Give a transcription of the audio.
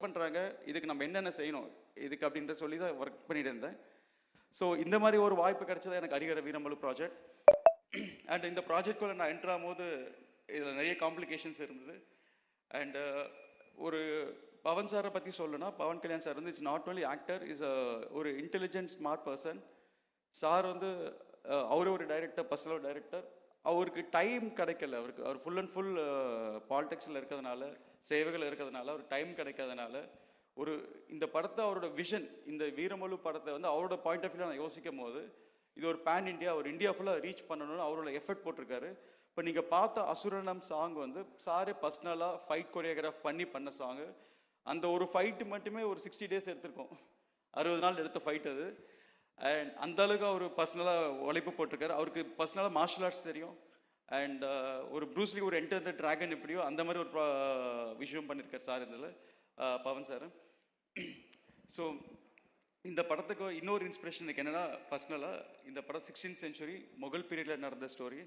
பண்ணுறாங்க, இதுக்கு நம்ம என்னென்ன செய்யணும் இதுக்கு அப்படின்ற சொல்லி தான் ஒர்க் பண்ணிட்டு இருந்தேன். ஸோ இந்த மாதிரி ஒரு வாய்ப்பு கிடைச்சது எனக்கு ஹரிஹர வீரமலு ப்ராஜெக்ட். அண்ட் இந்த ப்ராஜெக்ட்குள்ளே நான் என்ட்ரு ஆகும்போது இதில் நிறைய காம்ப்ளிகேஷன்ஸ் இருந்தது. அண்ட் ஒரு பவன் சாரை பற்றி சொல்லணும்னா, பவன் கல்யாண் சார் வந்து it's not only actor, is ஒரு இன்டெலிஜென்ட் ஸ்மார்ட் பர்சன். சார் வந்து அவரே ஒரு டைரக்டர், பர்சனல் டைரக்டர். அவருக்கு டைம் கிடைக்கல. அவர் ஃபுல் அண்ட் ஃபுல் பாலிடிக்ஸில் இருக்கிறதுனால, சேவைகள் இருக்கிறதுனால, அவர் டைம் கிடைக்காதனால ஒரு இந்த படத்தை அவரோட விஷன், இந்த வீரமலு படத்தை வந்து அவரோட பாயிண்ட் ஆஃப் வியூ நான் யோசிக்கும் போது, இது ஒரு பேன் இண்டியா, ஒரு இந்தியா ஃபுல்லாக ரீச் பண்ணணும்னு அவரோட எஃபர்ட் போட்டிருக்காரு. இப்போ நீங்கள் பார்த்த அசுரனம் சாங் வந்து சாரே பர்சனலாக ஃபைட் கொரியோகிராஃப் பண்ண சாங்கு. அந்த ஒரு ஃபைட்டு மட்டுமே ஒரு 60 days எடுத்திருக்கோம். 60 நாள் எடுத்த ஃபைட் அது. அண்ட் அந்த அளவுக்கு அவர் பர்சனலாக உழைப்பு போட்டிருக்காரு. அவருக்கு பர்சனலாக மார்ஷல் ஆர்ட்ஸ் தெரியும். அண்ட் ஒரு ப்ரூஸ்லி ஒரு என்டர் த டிராகன் எப்படியோ அந்த மாதிரி ஒரு விஷயம் பண்ணியிருக்கார் சார் இதில், பவன் சார். ஸோ இந்த படத்துக்கு இன்னொரு இன்ஸ்பிரேஷன் எனக்கு என்னென்னா, பர்சனலாக இந்த படம் 16th century முகல் பீரியடில் நடந்த ஸ்டோரி.